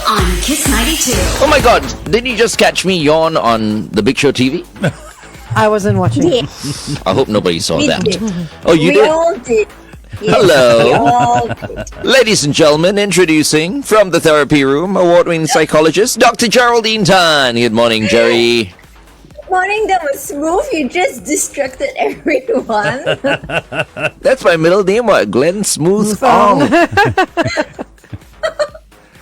on Kiss 92. Oh my God, did you just catch me yawn on the Big Show TV? I wasn't watching. Yeah. I hope nobody saw We that. did. Oh, you We did? all did. Yes, Hello. we all did. Ladies and gentlemen, introducing from the therapy room, award-winning psychologist, Dr. Geraldine Tan. Good morning, Jerry. Morning, that was smooth. You just distracted everyone. That's my middle name, what? Glenn Smooth Ong.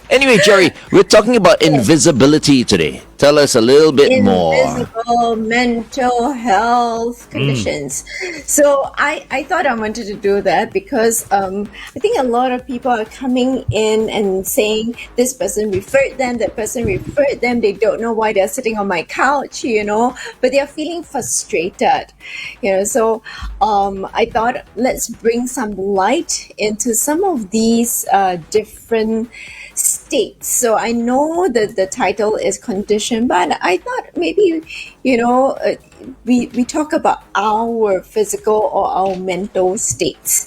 Anyway, Jerry, we're talking about invisibility today. Tell us a little bit more. Invisible mental health conditions. So I thought I wanted to do that because I think a lot of people are coming in and saying this person referred them, that person referred them. They don't know why they're sitting on my couch, but they're feeling frustrated, So I thought let's bring some light into some of these different states. So I know that the title is condition, but I thought maybe, we talk about our physical or our mental states,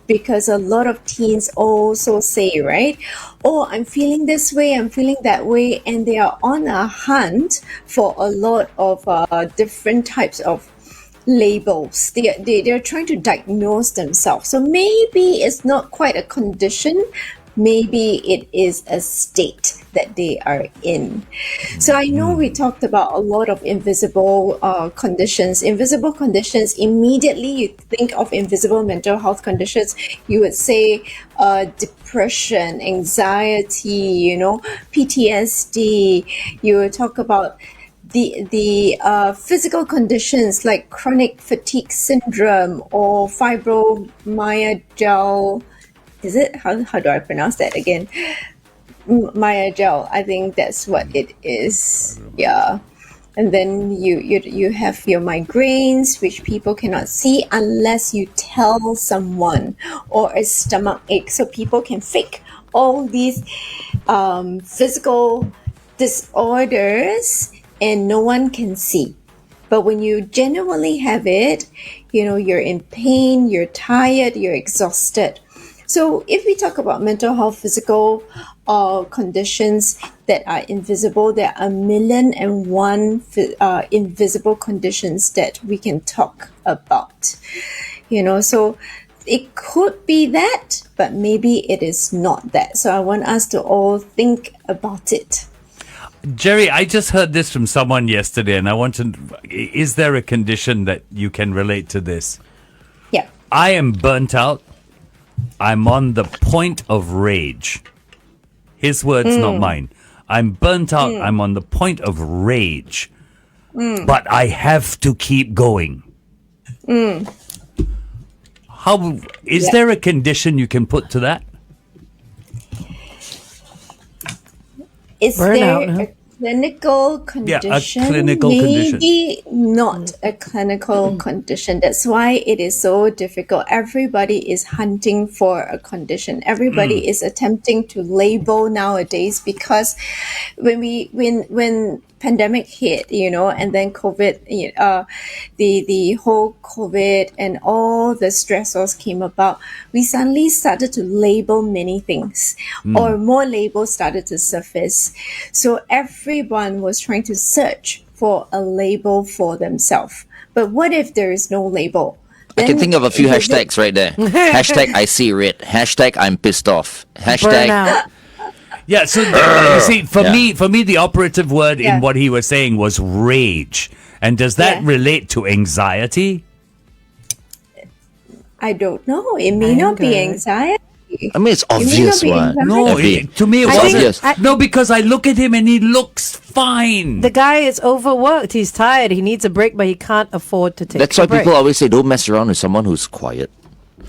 because a lot of teens also say, right, oh, I'm feeling this way, I'm feeling that way, and they are on a hunt for a lot of different types of labels. They're trying to diagnose themselves. So maybe it's not quite a condition, maybe it is a state that they are in. So I know we talked about a lot of invisible conditions. Invisible conditions, immediately you think of invisible mental health conditions, you would say depression, anxiety, PTSD. You would talk about the physical conditions like chronic fatigue syndrome or fibromyalgia. Is it? How do I pronounce that again? Myalgia. I think that's what it is. Yeah. And then you have your migraines, which people cannot see unless you tell someone, or a stomach ache. So people can fake all these physical disorders and no one can see. But when you genuinely have it, you're in pain, you're tired, you're exhausted. So if we talk about mental health, physical conditions that are invisible, there are 1,000,001 invisible conditions that we can talk about. So it could be that, but maybe it is not that. So I want us to all think about it. Jerry, I just heard this from someone yesterday, and I want to... Is there a condition that you can relate to this? Yeah. I am burnt out. I'm on the point of rage. His words, not mine. I'm burnt out. I'm on the point of rage. But I have to keep going. How is there a condition you can put to that? Is Burnout, there a clinical condition? Yeah, a clinical condition. Maybe not a clinical condition. That's why it is so difficult. Everybody is hunting for a condition. Everybody is attempting to label nowadays, because when pandemic hit, and then COVID, the whole COVID and all the stressors came about, we suddenly started to label many things, or more labels started to surface. So everyone was trying to search for a label for themselves. But what if there is no label? I can think of a few hashtags right there. Hashtag I see red. Hashtag I'm pissed off. Hashtag... Burnout. Yeah, so you see, for me, the operative word in what he was saying was rage. And does that relate to anxiety? I don't know. It may not be anxiety. I mean, it's obvious, one. No, to me it It's wasn't. obvious. No, because I look at him and he looks fine. The guy is overworked. He's tired. He needs a break, but he can't afford to take That's a why break. people always say don't mess around with someone who's quiet.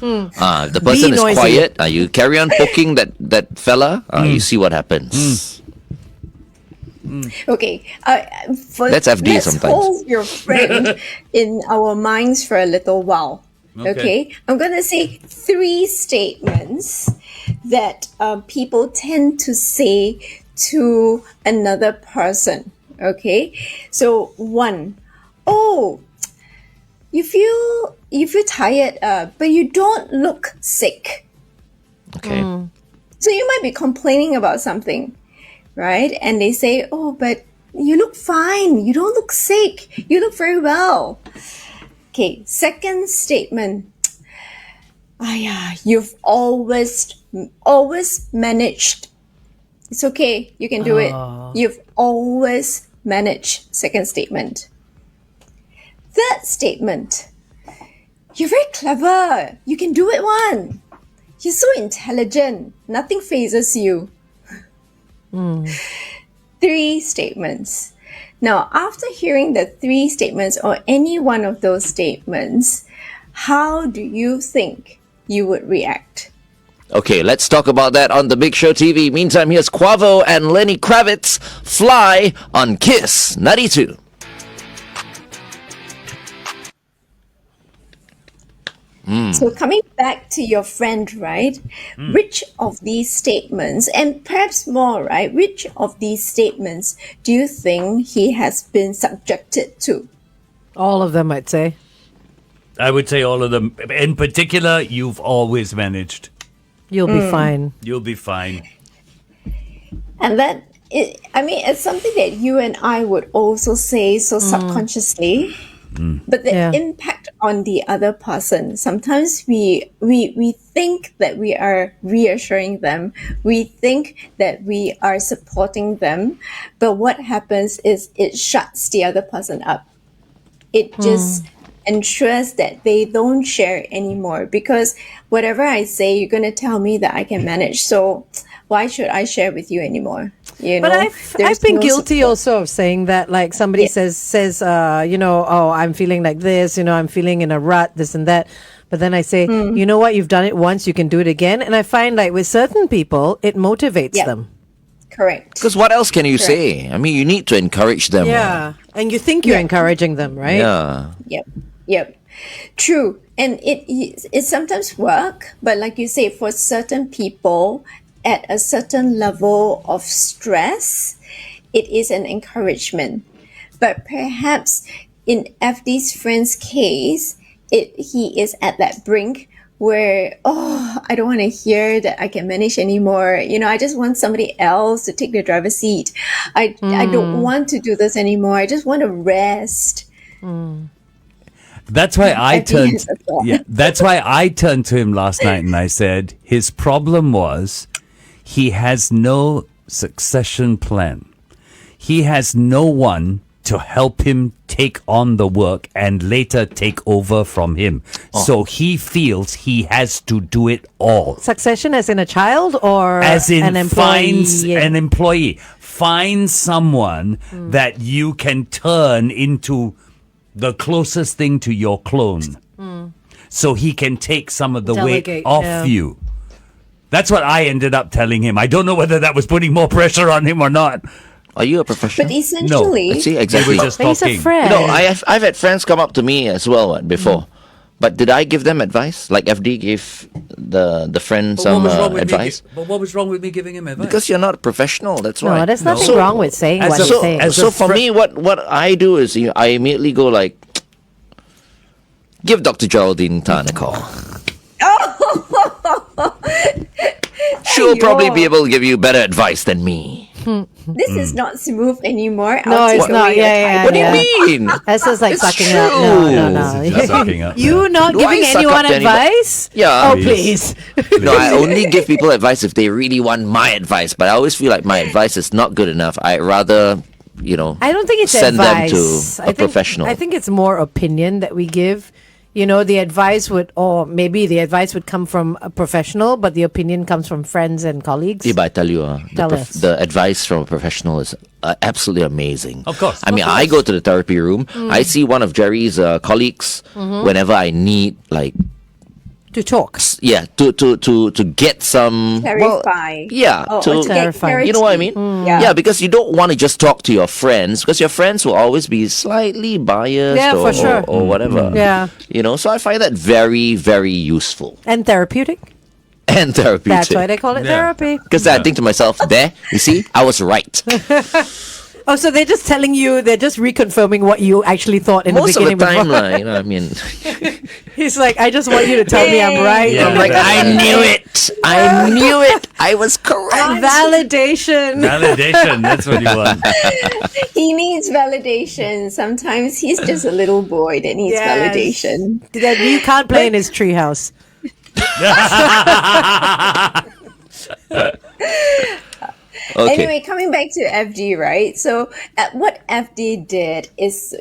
If the person is noisy. quiet, you carry on poking that fella, you see what happens. Okay, Let's FD sometimes. hold your friend in our minds for a little while. Okay, I'm gonna say 3 statements that people tend to say to another person. Okay, so 1, oh, you feel tired, but you don't look sick. Okay. So you might be complaining about something, right? And they say, oh, but you look fine. You don't look sick. You look very well. Okay, second statement. You've always managed. It's okay. You can do it. You've always managed. Second statement. Third statement. You're very clever. You can do it one. You're so intelligent. Nothing phases you. 3 statements. Now, after hearing the 3 statements or any one of those statements, how do you think you would react? Okay, let's talk about that on The Big Show TV. Meantime, here's Quavo and Lenny Kravitz, Fly on Kiss 92. So coming back to your friend, right? Which of these statements, and perhaps more, right? Which of these statements do you think he has been subjected to? All of them, I'd say. I would say all of them. In particular, you've always managed. You'll be fine. You'll be fine. And it's something that you and I would also say so subconsciously. But the impact on the other person, sometimes we think that we are reassuring them. We think that we are supporting them. But what happens is it shuts the other person up. It just ensures that they don't share anymore, because whatever I say, you're going to tell me that I can manage. So why should I share with you anymore? But I've been guilty also of saying that, like somebody says, oh, I'm feeling like this, I'm feeling in a rut, this and that. But then I say, you know what, you've done it once, you can do it again. And I find like with certain people, it motivates them. Correct. Because what else can you say? I mean, you need to encourage them. Yeah. And you think you're encouraging them, right? Yeah. Yep. True. And it sometimes work, but like you say, for certain people, at a certain level of stress, it is an encouragement. But perhaps in FD's friend's case, he is at that brink where, I don't want to hear that I can manage anymore. I just want somebody else to take the driver's seat. I don't want to do this anymore. I just want to rest. That's why that's why I turned to him last night and I said his problem was he has no succession plan. He has no one to help him take on the work and later take over from him. So he feels he has to do it all. Succession as in a child or as in an employee? Finds an employee. Find someone that you can turn into the closest thing to your clone. So he can take some of the weight off you. That's what I ended up telling him. I don't know whether that was putting more pressure on him or not. Are you a professional? But essentially... No. See, exactly. We were just But he's a talking. friend. No, I've had friends come up to me as well before. But did I give them advice? Like FD gave the friend some advice? But what was wrong with me giving him advice? Because you're not a professional, that's why. No, there's nothing So- wrong with saying as what a- you say. as So for me, what I do is I immediately go like, give Dr. Geraldine Tan a call. She'll probably be able to give you better advice than me. This is not smooth anymore. No, I'll take it's not. away your Yeah. What do you mean? That's just like It's sucking true. up. No. It's just sucking up. You not Do I giving suck anyone up to anybody? advice? Yeah. Oh, please. No, I only give people advice if they really want my advice. But I always feel like my advice is not good enough. I'd rather, I don't think it's send advice. them to a professional. I think it's more opinion that we give. The advice maybe the advice would come from a professional, but the opinion comes from friends and colleagues. Yeah, but I tell you, Tell us. the advice from a professional is absolutely amazing. Of course. I mean, I go to the therapy room. I see one of Jerry's colleagues whenever I need, like, To talk. to get some... Clarify. Well, to get clarify. clarity. You know what I mean? Yeah. Because you don't want to just talk to your friends, because your friends will always be slightly biased Yeah, for sure. or whatever. Yeah. So I find that very, very useful And therapeutic. and therapeutic. That's why they call it Yeah. therapy. Because I think to myself, there, you see, I was right. Oh, so they're just telling you, they're just reconfirming what you actually thought in Most the of the beginning. time, you know, I mean, He's like, I just want you to tell me I'm right. Yeah. I'm like, I knew it. I knew it. I was correct. Validation. Validation. That's what you want. He needs validation. Sometimes he's just a little boy that needs Yes. validation. That you can't play in his treehouse. Okay. Anyway, coming back to FD, right? So what FD did is,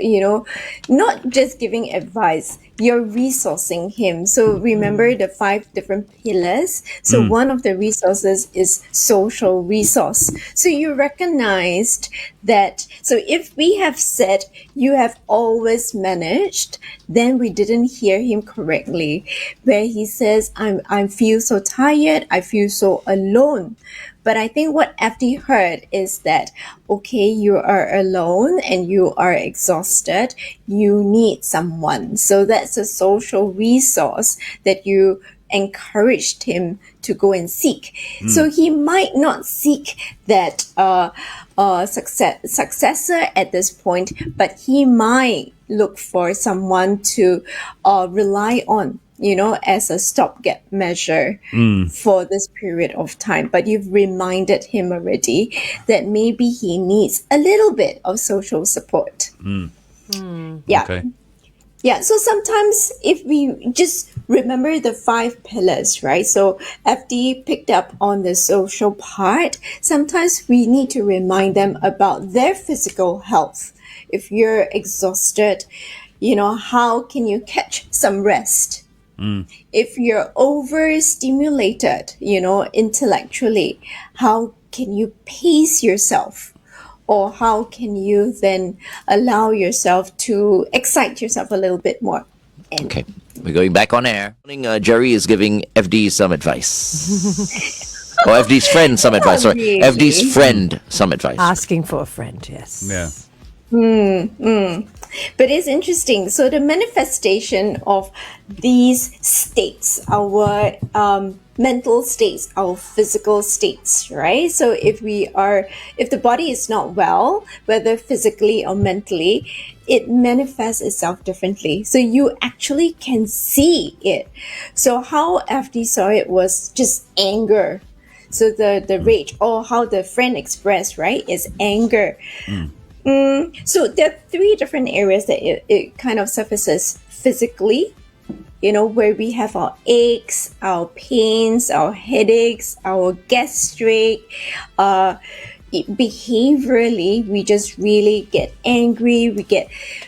not just giving advice, you're resourcing him. So remember the 5 different pillars. So one of the resources is social resource. So you recognized that. So if we have said you have always managed, then we didn't hear him correctly, where he says, I feel so tired. I feel so alone. But I think what FD heard is that, okay, you are alone and you are exhausted. You need someone. So that's a social resource that you encouraged him to go and seek. So he might not seek that successor at this point, but he might look for someone to rely on, as a stopgap measure for this period of time. But you've reminded him already that maybe he needs a little bit of social support. Yeah. Okay. Yeah, so sometimes if we just remember the 5 pillars, right? So FD picked up on the social part. Sometimes we need to remind them about their physical health. If you're exhausted, how can you catch some rest? If you're overstimulated, intellectually, how can you pace yourself? Or how can you then allow yourself to excite yourself a little bit more? Okay, we're going back on air. Jerry is giving FD some advice. Or FD's friend some advice. Sorry, really. FD's friend some advice. Asking for a friend, yes. Yeah. But it's interesting. So the manifestation of these states, our mental states, our physical states, right? So if the body is not well, whether physically or mentally, it manifests itself differently. So you actually can see it. So how FD saw it was just anger. So the rage, or how the friend expressed, right, is anger. So there are 3 different areas that it kind of surfaces physically, where we have our aches, our pains, our headaches, our gastric. Behaviorally, we just really get angry.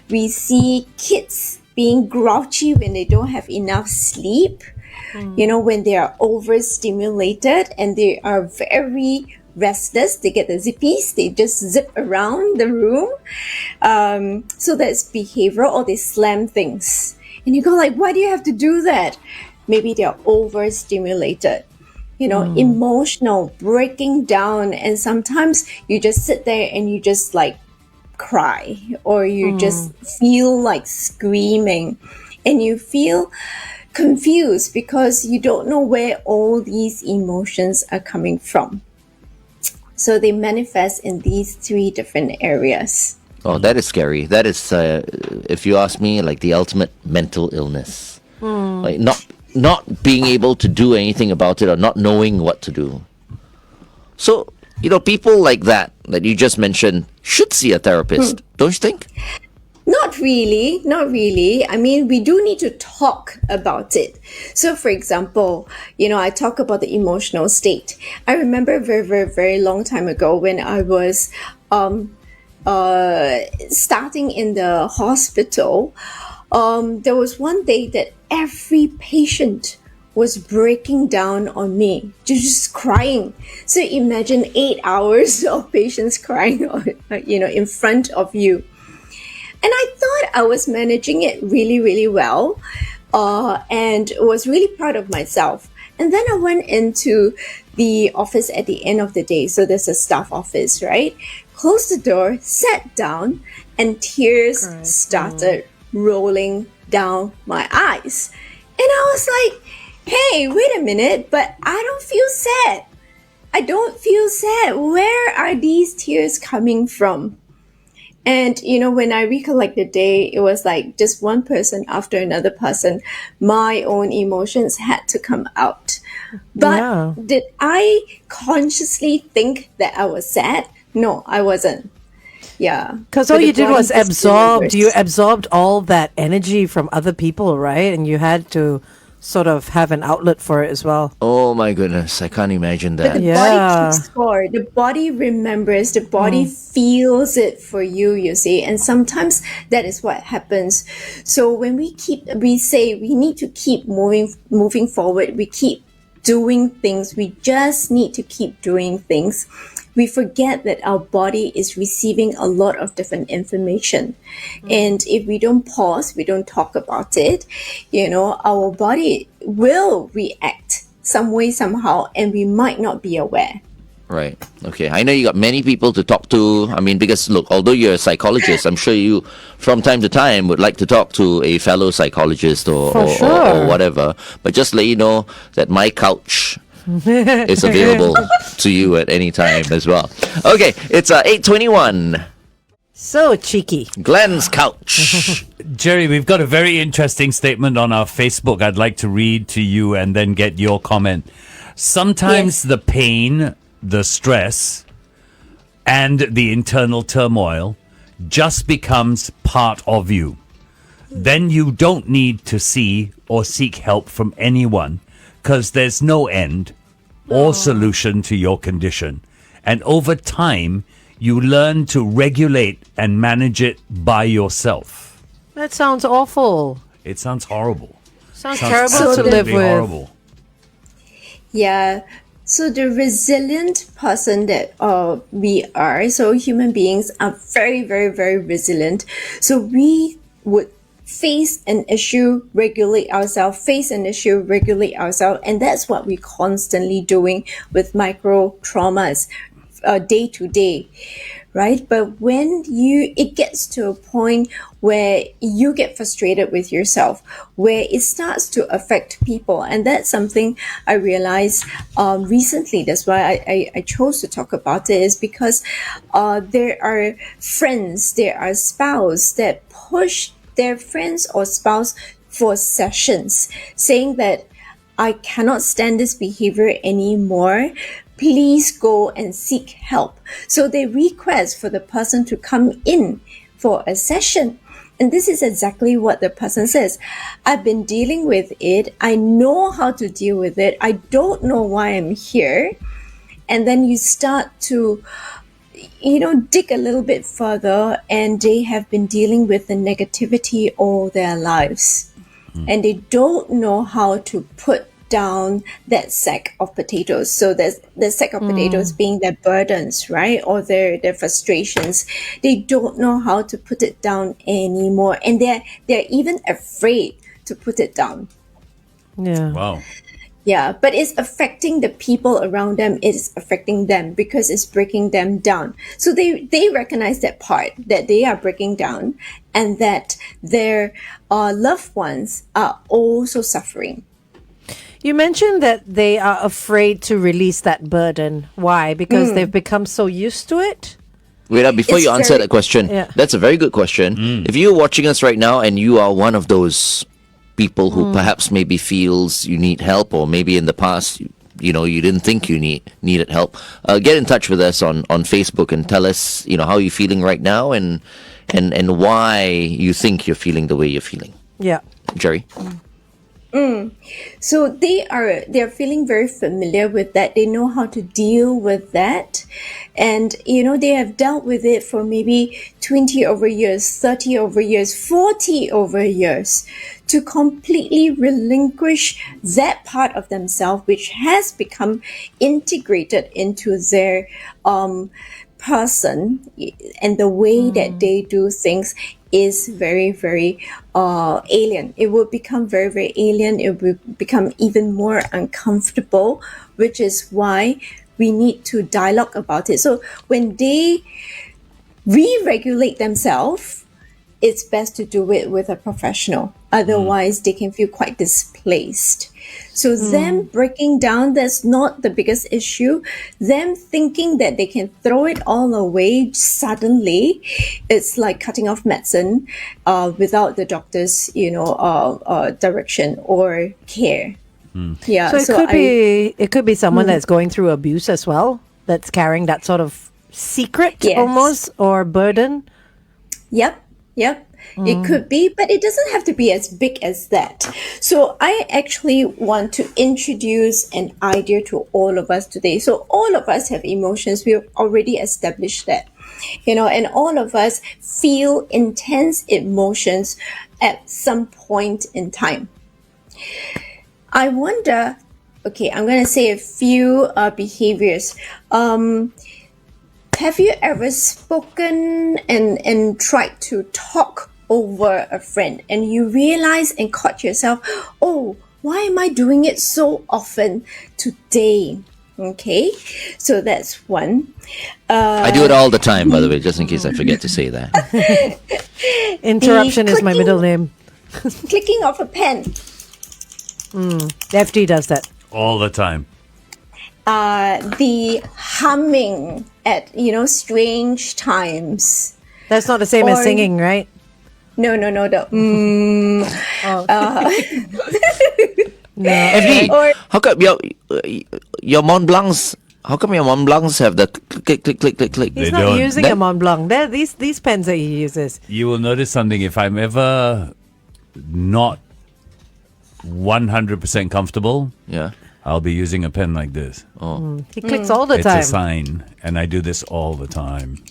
We see kids being grouchy when they don't have enough sleep, when they are overstimulated and they are very restless. They get the zippies, they just zip around the room. So that's behavioral, or they slam things. And you go like, why do you have to do that? Maybe they're overstimulated. Emotional, breaking down. And sometimes you just sit there and you just like cry, or you just feel like screaming, and you feel confused because you don't know where all these emotions are coming from. So they manifest in these 3 different areas. Oh, that is scary. That is, if you ask me, like the ultimate mental illness. Like not being able to do anything about it, or not knowing what to do. So, people like that you just mentioned should see a therapist, don't you think? Not really. I mean, we do need to talk about it. So, for example, I talk about the emotional state. I remember very, very, very long time ago when I was starting in the hospital, there was one day that every patient was breaking down on me, just crying. So imagine 8 hours of patients crying, in front of you. And I thought I was managing it really, really well, and was really proud of myself. And then I went into the office at the end of the day. So there's a staff office, right? Closed the door, sat down, and tears started rolling down my eyes. And I was like, hey, wait a minute, but I don't feel sad. Where are these tears coming from? And, when I recollect the day, it was like just one person after another person, my own emotions had to come out. But did I consciously think that I was sad? No, I wasn't. Yeah. Because all you did was you absorbed all that energy from other people, right? And you had to sort of have an outlet for it as well. Oh my goodness, I can't imagine But that. the body keeps score. The body remembers. The body feels it for you, you see. And sometimes that is what happens. So when we say we need to keep moving forward. We keep doing things. We just need to keep doing things. We forget that our body is receiving a lot of different information. And if we don't pause, we don't talk about it, our body will react some way, somehow, and we might not be aware. Right. Okay. I know you got many people to talk to. I mean, because look, although you're a psychologist, I'm sure you, from time to time, would like to talk to a fellow psychologist or whatever. But just let you know that my couch is available to you at any time as well. Okay, it's 8:21. So cheeky. Glenn's couch. Jerry, we've got a very interesting statement on our Facebook I'd like to read to you and then get your comment. Sometimes the pain, the stress, and the internal turmoil just becomes part of you. Then you don't need to see or seek help from anyone, because there's no end or solution to your condition. And over time, you learn to regulate and manage it by yourself. That sounds awful. It sounds horrible. Sounds terrible to live with. Horrible. Yeah. So the resilient person that we are, so human beings are very, very, very resilient. So we would face an issue, regulate ourselves, and that's what we're constantly doing with micro traumas day to day, right? But when it gets to a point where you get frustrated with yourself, where it starts to affect people, and that's something I realized recently. That's why I chose to talk about it, is because there are friends, there are spouse that push their friends or spouse for sessions, saying that I cannot stand this behavior anymore. Please go and seek help. So they request for the person to come in for a session. And this is exactly what the person says. I've been dealing with it. I know how to deal with it. I don't know why I'm here. And then you start to dig a little bit further, and they have been dealing with the negativity all their lives. And they don't know how to put down that sack of potatoes. So there's the sack of potatoes being their burdens, right? Or their frustrations. They don't know how to put it down anymore. And they're even afraid to put it down. Yeah. Wow. Yeah, but it's affecting the people around them. It's affecting them because it's breaking them down. So they recognize that part, that they are breaking down, and that their loved ones are also suffering. You mentioned that they are afraid to release that burden. Why? Because they've become so used to it? Wait, before you answer that question, that's a very good question. If you're watching us right now and you are one of those people who perhaps maybe feels you need help, or maybe in the past you didn't think you needed help, get in touch with us on Facebook and tell us how you're feeling right now and why you think you're feeling the way you're feeling. Yeah. Jerry? So they're feeling very familiar with that. They know how to deal with that. And, they have dealt with it for maybe 20 over years, 30 over years, 40 over years, to completely relinquish that part of themselves, which has become integrated into their person, and the way that they do things is very, very alien. It will become very, very alien. It will become even more uncomfortable, which is why we need to dialogue about it. So when they re-regulate themselves, it's best to do it with a professional, Otherwise, they can feel quite displaced. So them breaking down, that's not the biggest issue. Them thinking that they can throw it all away suddenly, it's like cutting off medicine without the doctor's, direction or care. Yeah. So it could be someone that's going through abuse as well, that's carrying that sort of secret almost or burden. Yep. It could be, but it doesn't have to be as big as that. So I actually want to introduce an idea to all of us today. So all of us have emotions. We've already established that, and all of us feel intense emotions at some point in time. I wonder, okay, I'm going to say a few behaviors. Have you ever spoken and tried to talk over a friend and you realize and caught yourself, oh, why am I doing it so often today? Okay, so that's one. I do it all the time, by the way, just in case I forget to say that. Interruption is my middle name. Clicking off a pen. FD does that. All the time. The humming at, strange times. That's not the same as singing, right? No. No. FD, how come your Mont Blancs? How come your Mont Blancs have the click, click, click, click, click? He's They not don't. using a Mont Blanc. They're these pens that he uses. You will notice something. If I'm ever not 100% comfortable, Yeah. I'll be using a pen like this. He clicks all the It's time. a sign, and I do this all the time.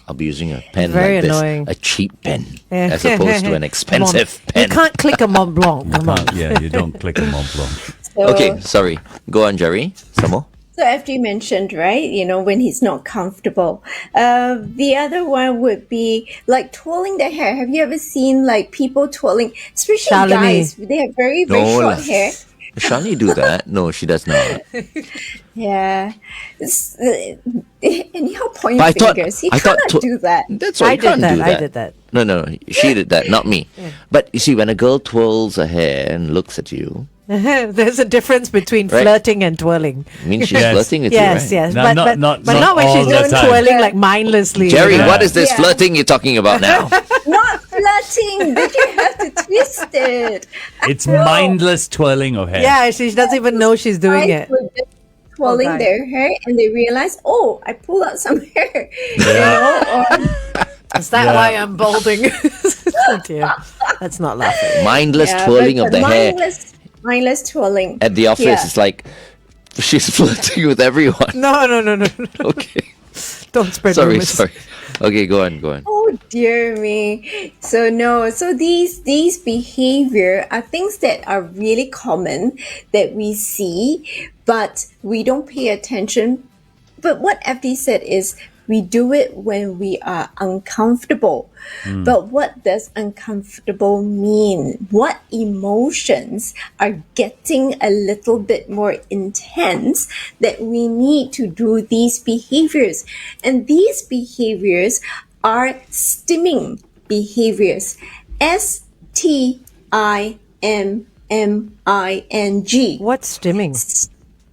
I'll be using a pen Very like annoying. this, a cheap pen, as opposed to an expensive You pen. can't click a Mont Blanc. Come on. You don't click a Mont Blanc. Okay, sorry. Go on, Jerry. Some more. So FG mentioned, right, when he's not comfortable. The other one would be like twirling their hair. Have you ever seen like people twirling, especially Shalini. guys, they have very, very No short lah. hair. Shani do that? No, she does not. Yeah. Anyhow, point But fingers. He I thought cannot do that. That's why I you did can't that. do I that. did that. No, she did that, not me. But you see, when a girl twirls her hair and looks at you, There's a difference between Right. flirting and twirling. it means she's Yes. flirting with Yes, you, right? yes. No, but not not when all she's the just time. twirling like mindlessly. Jerry, you know? what is this Yeah. flirting you're talking about now? Not flirting. But you have to twist it. It's mindless twirling of hair. Yeah, she doesn't even know she's doing Guys it. would just twirling God. their hair and they realize, oh, I pulled out some hair. Is that why I'm balding? Oh dear. That's not laughing. Mindless twirling of the hair. Mindless twirling. At the office, it's like she's flirting with everyone. No. Okay. Don't spread Sorry. rumors. Okay, go on. Oh dear me. So these behavior are things that are really common that we see, but we don't pay attention. But what FD said is we do it when we are uncomfortable. But what does uncomfortable mean? What emotions are getting a little bit more intense that we need to do these behaviors? And these behaviors are stimming behaviors. STIMMING. What's stimming?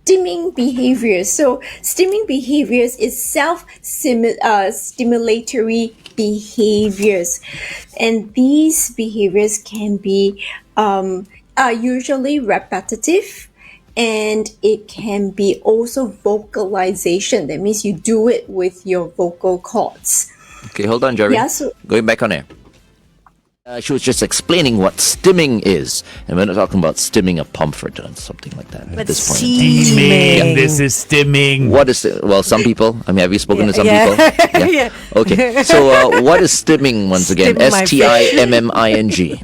Stimming behaviors. So stimming behaviors is self-stimulatory behaviors. And these behaviors can be are usually repetitive, and it can be also vocalization. That means you do it with your vocal cords. Okay, hold on, Jerry. Yeah, so- Going back on air. She was just explaining what stimming is, and we're not talking about stimming a pomfret or something like that at this point. in time. Steaming. This is stimming. What is it? Well, some people. I mean, have you spoken to some Yeah. people? Yeah. Okay. So, what is stimming once again? Stim my STIMMING.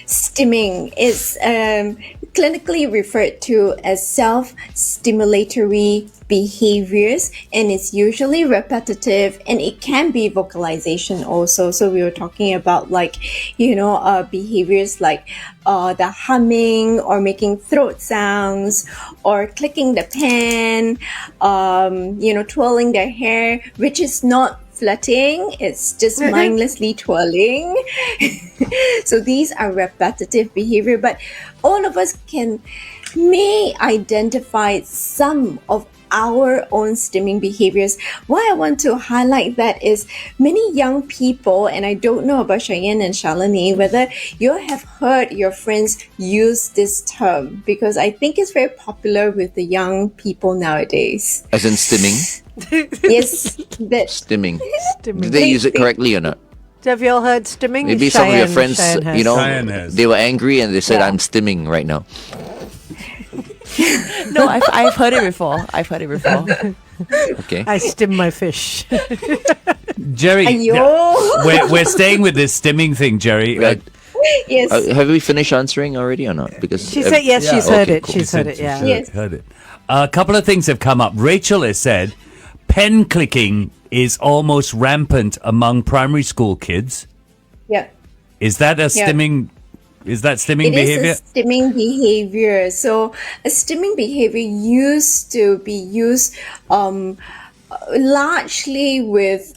Stimming is clinically referred to as self-stimulatory behaviors, and it's usually repetitive, and it can be vocalization also. So we were talking about behaviors like the humming or making throat sounds or clicking the pen, twirling their hair, which is not flirting, it's just mindlessly twirling. So these are repetitive behavior, but all of us may identify some of our own stimming behaviors. Why I want to highlight that is many young people, and I don't know about Cheyenne and Shalini, whether you have heard your friends use this term, because I think it's very popular with the young people nowadays. As in stimming? Yes, that Stimming. Did they use it correctly or not? Have you all heard stimming? Maybe some of your friends, Cheyenne has. Cheyenne has. they were angry and they said, Yeah. I'm stimming right now. No, I've heard it before. Okay. I stim my fish. Jerry, Ayo. we're staying with this stimming thing, Jerry. Right. Yes. Have we finished answering already or not? Because She said yes, she's heard Okay, it. cool. She's heard it, yeah. Yes. Heard it. A couple of things have come up. Rachel has said pen clicking is almost rampant among primary school kids. Yeah. Is that a stimming? Is that stimming behavior? It is a stimming behavior. So a stimming behavior used to be used largely with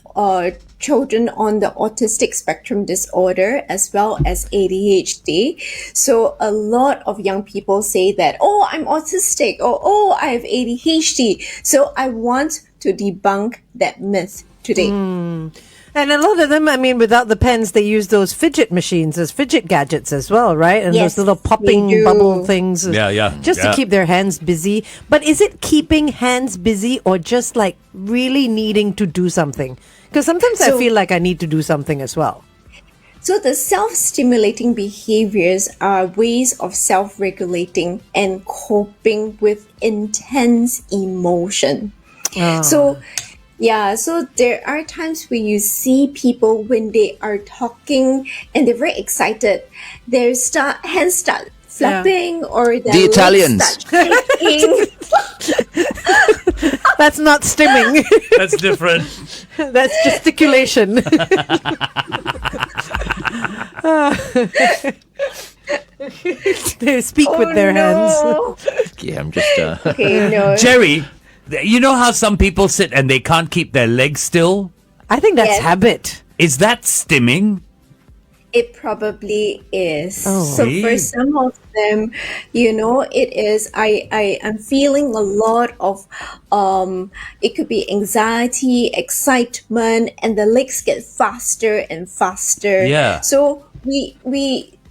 children on the autistic spectrum disorder as well as ADHD. So a lot of young people say that, oh, I'm autistic, or oh, I have ADHD. So I want to debunk that myth today. And a lot of them, I mean, without the pens, they use those fidget machines as fidget gadgets as well, right? And Yes, those little popping they do. bubble things. Yeah. Just to keep their hands busy. But is it keeping hands busy or just like really needing to do something? Because sometimes I So- feel like I need to do something as well. So the self-stimulating behaviors are ways of self-regulating and coping with intense emotion. So there are times where you see people when they are talking and they're very excited, their hands start flapping or their The legs Italians. start shaking. That's not stimming. That's different. That's gesticulation. They speak with their hands. Yeah, I'm just. Okay, no. Jerry, you know how some people sit and they can't keep their legs still? I think that's Yes. habit. Is that stimming? It probably is. Oh. So for some of them, it is. I am feeling a lot of it could be anxiety, excitement, and the legs get faster and faster. Yeah. So we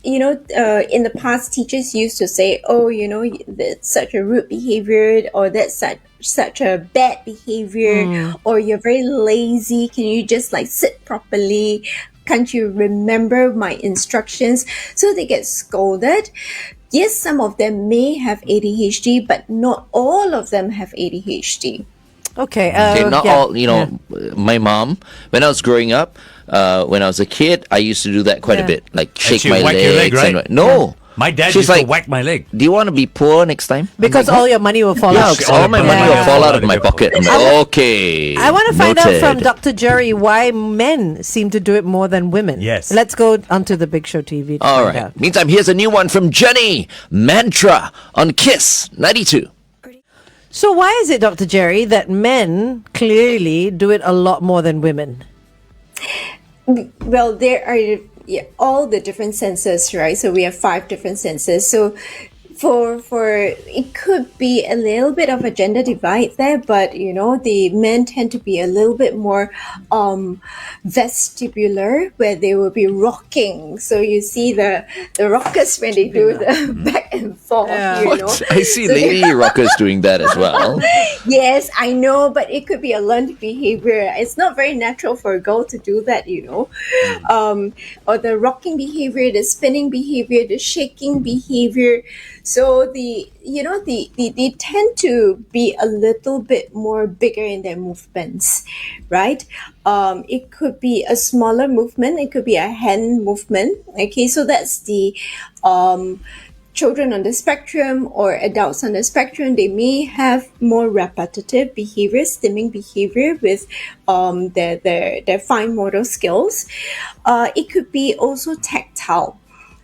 in the past, teachers used to say, oh, that's such a rude behavior, or that's such a bad behavior, or you're very lazy. Can you just like sit properly? Can't you remember my instructions? So they get scolded. Yes, some of them may have ADHD, but not all of them have ADHD. Okay. Okay, not yeah. all, my mom, when I was growing up, when I was a kid, I used to do that quite a Yeah. bit. Like shake she my whack legs. your leg, right? And, no. My dad She's used like, to whack my leg. do you want to be poor next time? Because all your money will fall Yeah, out. 'cause all my money will fall out of my pocket. I'm like, okay. I want to find out from noted. Dr. Jerry why men seem to do it more than women. Yes. Let's go onto the Big Show TV. To All find right. out. Meantime, here's a new one from Jenny. Mantra on Kiss 92. So why is it, Dr. Jerry, that men clearly do it a lot more than women? Well, there are all the different senses, right? So we have 5 different senses. So for it could be a little bit of a gender divide there, but the men tend to be a little bit more vestibular, where they will be rocking. So you see the rockers when they do the back and forth. What? I see lady rockers doing that as well. Yes, I know, but it could be a learned behavior. It's not very natural for a girl to do that, or the rocking behavior, the spinning behavior, the shaking behavior. So they tend to be a little bit more bigger in their movements, right? It could be a smaller movement. It could be a hand movement. Okay, so that's the children on the spectrum or adults on the spectrum. They may have more repetitive behavior, stimming behavior with their fine motor skills. It could be also tactile.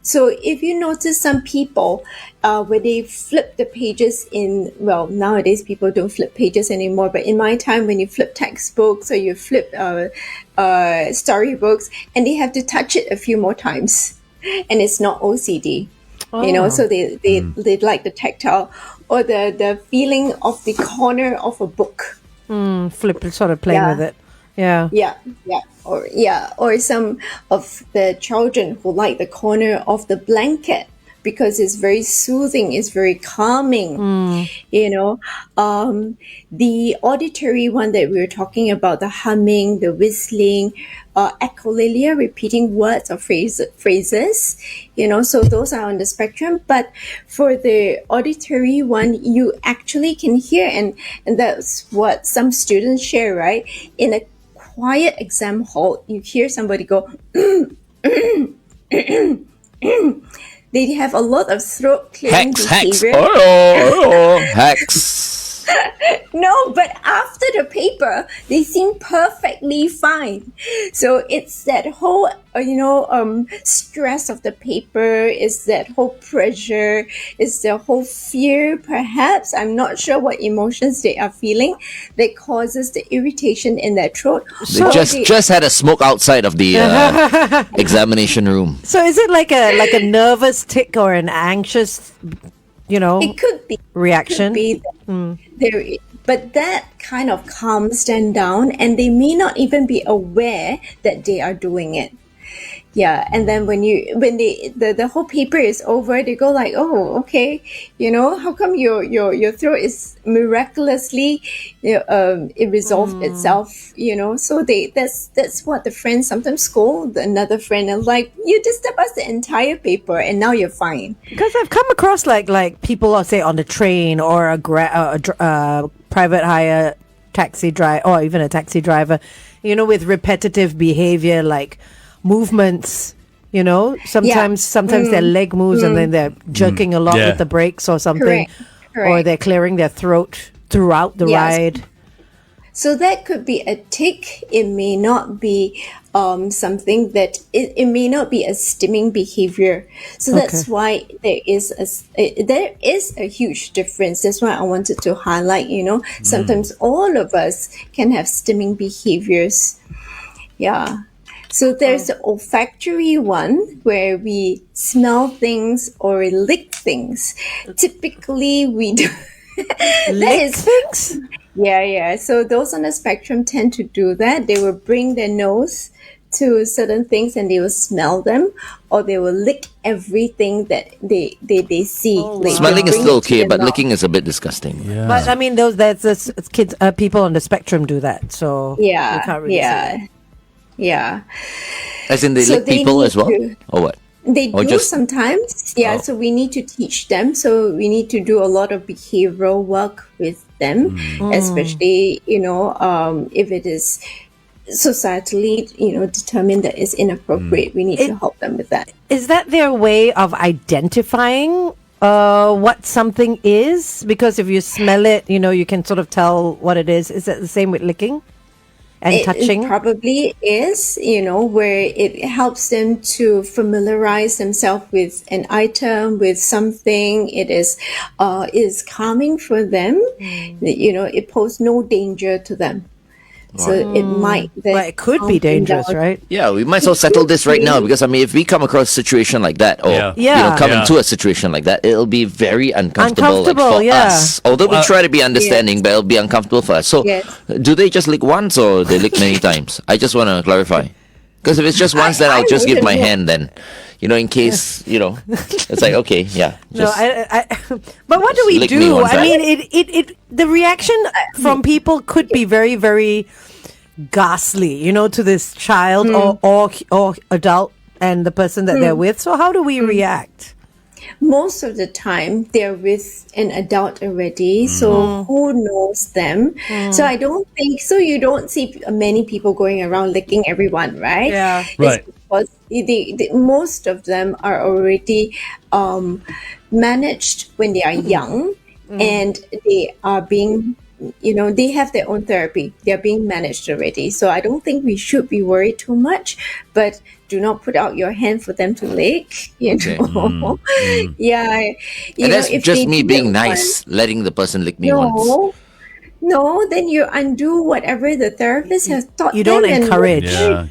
So if you notice some people, where they flip the pages nowadays people don't flip pages anymore, but in my time when you flip textbooks or you flip storybooks, and they have to touch it a few more times, and it's not OCD. So they like the tactile or the feeling of the corner of a book. Flip, sort of playing with it. Yeah. Or some of the children who like the corner of the blanket because it's very soothing, it's very calming. The auditory one that we were talking about, the humming, the whistling, echolalia, repeating words or phrases, so those are on the spectrum. But for the auditory one, you actually can hear, and that's what some students share, right? In a quiet exam hall, you hear somebody go, they have a lot of throat clearing behavior. Hex. No, but after the paper, they seem perfectly fine. So it's that whole, stress of the paper, is that whole pressure, is the whole fear, perhaps. I'm not sure what emotions they are feeling that causes the irritation in their throat. They just had a smoke outside of the examination room. So is it like a nervous tic or an anxious, it could be reaction? But that kind of calms them down, and they may not even be aware that they are doing it. Yeah, and then when the whole paper is over, they go like, oh, okay, how come your throat is miraculously, it resolved itself, So that's what the friends sometimes scold another friend, and like, you disturb us the entire paper, and now you're fine. Because I've come across like people, say on the train or a private hire taxi driver, or even a taxi driver, with repetitive behavior like movements, sometimes their leg moves and then they're jerking a lot with the brakes or something. Correct. Or they're clearing their throat throughout the ride. So that could be a tic. It may not be something that it may not be a stimming behavior. So that's why there is a huge difference. That's why I wanted to highlight, sometimes all of us can have stimming behaviors. Yeah. So there's the olfactory one where we smell things or lick things. Typically, we do lick things? Yeah. So those on the spectrum tend to do that. They will bring their nose to certain things and they will smell them, or they will lick everything that they see. Smelling is still okay, but licking is a bit disgusting. Yeah. But I mean, that's kids, people on the spectrum do that. So you can't really say that. Yeah. As in they lick people as well? Or what? They do sometimes. Yeah, so we need to teach them. So we need to do a lot of behavioral work with them, especially, if it is societally, determined that it's inappropriate. We need to help them with that. Is that their way of identifying what something is? Because if you smell it, you can sort of tell what it is. Is that the same with licking? And touching? It probably is, where it helps them to familiarize themselves with an item, with something. It is calming for them. It poses no danger to them. So it might... But it could be dangerous, right? Yeah, we might as well settle this right now, because, if we come across a situation like that, or come into a situation like that, it'll be very uncomfortable for us. Although we try to be understanding, but it'll be uncomfortable for us. So, do they just lick once, or they lick many times? I just want to clarify. Because if it's just once, then I'll just give my hand then. In case, it's like, okay, yeah. No, but what do we do? I mean, the reaction from people could be very, very ghastly, to this child or adult and the person that they're with. So how do we react? Most of the time, they're with an adult already, so who knows them? So I don't think so. You don't see many people going around licking everyone, right? Yeah, right. Because most of them are already managed when they are young, and they are being, they have their own therapy. They are being managed already. So I don't think we should be worried too much, but do not put out your hand for them to lick, you Okay. know. Yeah. You And know, that's if just they me do being it nice, letting the person lick me once, once. no, then you undo whatever the therapist has taught You don't them and encourage. Yeah.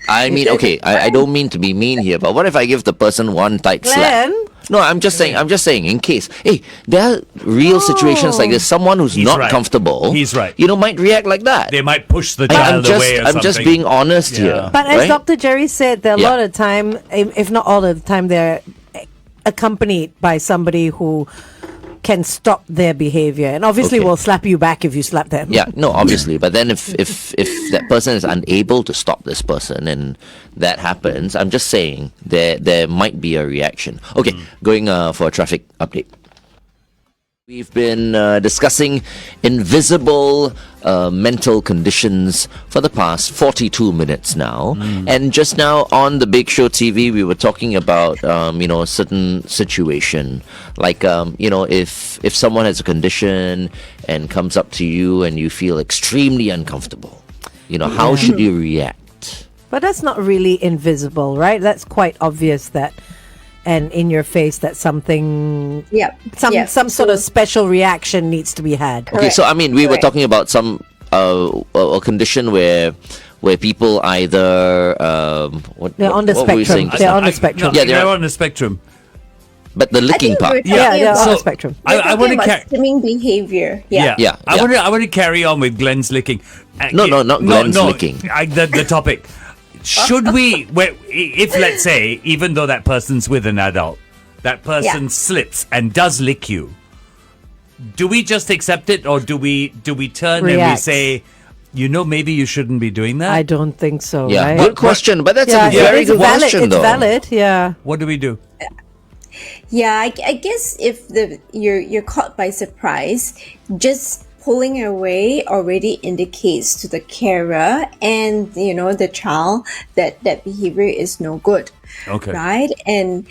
I mean, okay, I don't mean to be mean here, but what if I give the person one tight slap? Glenn? No, I'm just saying, in case. Hey, there are real situations like this. Someone who's He's not right. comfortable, He's right. you know, might react like that. They might push the I- child away or I'm something. just being honest here. But as right? Dr. Jerry said, there are a Yeah. lot of time, if not all of the time, they're accompanied by somebody who can stop their behavior, and obviously Okay. will slap you back if you slap them. Yeah, no, obviously. But then if that person is unable to stop this person and that happens, I'm just saying there might be a reaction. Okay, going for a traffic update. We've been discussing invisible mental conditions for the past 42 minutes now. And just now on the Big Show TV, we were talking about, a certain situation. Like, if someone has a condition and comes up to you and you feel extremely uncomfortable, how should you react? But that's not really invisible, right? That's quite obvious that, and in your face, that something, some sort of special reaction needs to be had. Okay, so I mean, we were Correct. talking about some a condition where people either They're on the what were you saying? spectrum. They're on the spectrum. Yeah, they're they're- on the spectrum. But the licking part. Yeah, they're on the So- spectrum. I want to carry. stimming behavior. Yeah. Yeah, I yeah. want to carry on with Glenn's licking. No, not Glenn's licking. The topic. Should we, if let's say, even though that person's with an adult, that person Yeah. slips and does lick you, do we just accept it, or do we turn and we React. say, maybe you shouldn't be doing that? I don't think so. Yeah, right? good question. But that's Yeah, a very it's good valid. question, It's though. valid. Yeah. What do we do? Yeah, I guess if you're caught by surprise, just pulling away already indicates to the carer and the child that behavior is no good. Okay. Right? And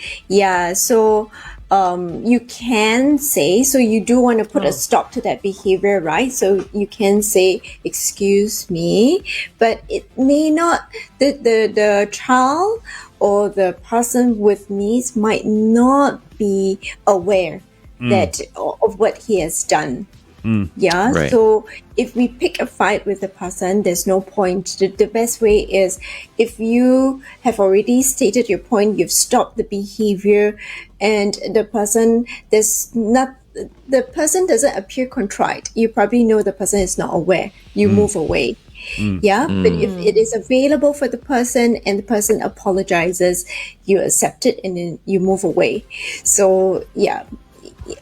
so you can say, so you do want to put a stop to that behavior, right? So you can say, excuse me, but it may not, the child or the person with needs might not be aware that of what he has done. Yeah. Right. So if we pick a fight with the person, there's no point. The best way is if you have already stated your point, you've stopped the behavior, and the person doesn't appear contrite. You probably know the person is not aware. You move away. Yeah. But if it is available for the person and the person apologizes, you accept it and then you move away. So yeah.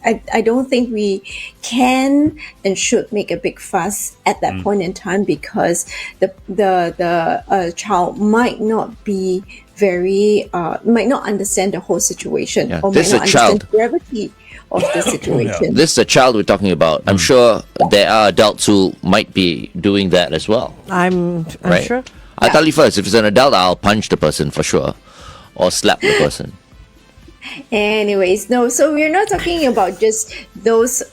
I don't think we can and should make a big fuss at that point in time, because the child might not be might not understand the whole situation, Yeah, or might this is not a child. understand the gravity of the situation. This is a child we're talking about. I'm sure there are adults who might be doing that as well. I'm Right? sure. I'll tell you first, if it's an adult, I'll punch the person for sure. Or slap the person. Anyways, no, so we're not talking about just those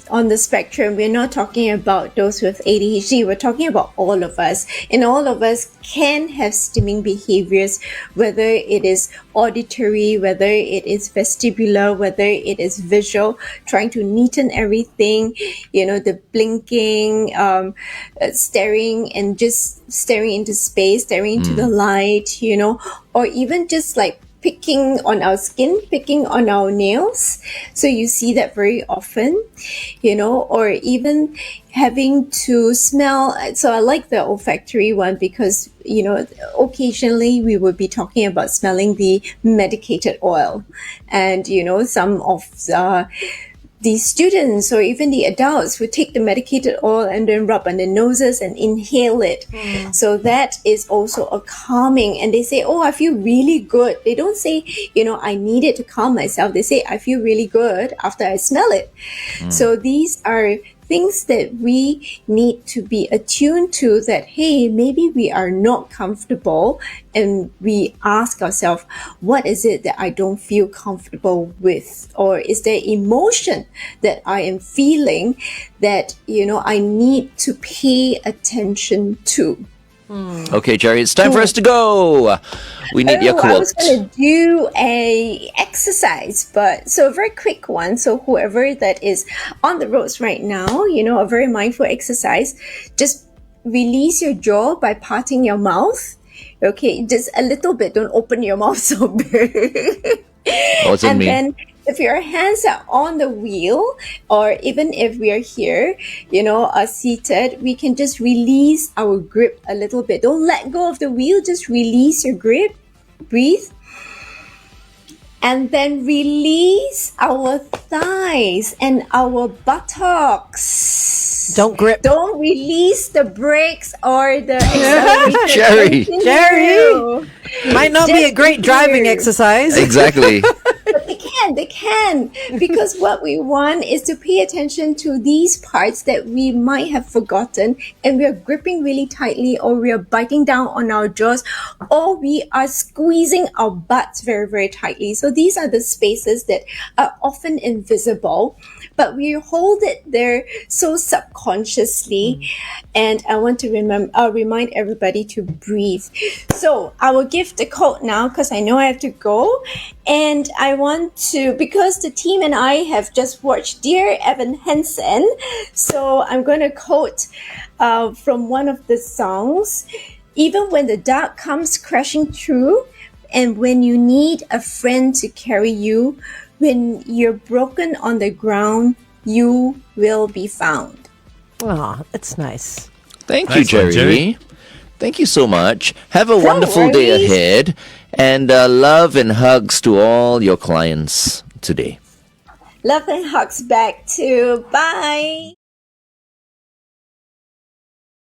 on the spectrum. We're not talking about those with ADHD. We're talking about all of us. And all of us can have stimming behaviors, whether it is auditory, whether it is vestibular, whether it is visual, trying to neaten everything, the blinking, staring and just staring into space, staring into the light, or even just like picking on our skin, picking on our nails. So you see that very often, or even having to smell. So I like the olfactory one because, occasionally we would be talking about smelling the medicated oil. And, some of the students or even the adults would take the medicated oil and then rub on their noses and inhale it. So that is also a calming. And they say, oh, I feel really good. They don't say, I need it to calm myself. They say, I feel really good after I smell it. So these are things that we need to be attuned to, that, hey, maybe we are not comfortable, and we ask ourselves, what is it that I don't feel comfortable with? Or is there emotion that I am feeling that, I need to pay attention to? Okay, Jerry, it's time for us to go. We need your I was quote. going to do a exercise, but so a very quick one. So whoever that is on the roads right now, a very mindful exercise, just release your jaw by parting your mouth. Okay, just a little bit. Don't open your mouth so big. What's it And mean? then if your hands are on the wheel, or even if we are here, are seated, we can just release our grip a little bit. Don't let go of the wheel, just release your grip. Breathe. And then release our thighs and our buttocks. Don't grip. Don't release the brakes or the accelerator. Jerry. Continue. Might not be a Just great driving here. exercise. Exactly. But they can. Because what we want is to pay attention to these parts that we might have forgotten, and we are gripping really tightly, or we are biting down on our jaws, or we are squeezing our butts very, very tightly. So these are the spaces that are often invisible, but we hold it there so subconsciously. And I want to remind everybody to breathe. So I will give the quote now because I know I have to go. And I want to, because the team and I have just watched Dear Evan Hansen, so I'm going to quote from one of the songs. Even when the dark comes crashing through, and when you need a friend to carry you, when you're broken on the ground, you will be found. Oh, that's nice. Thank you, Nice one, Jerry. Jerry. Thank you so much. Have a wonderful day worries. ahead. And love and hugs to all your clients today. Love and hugs back too. Bye.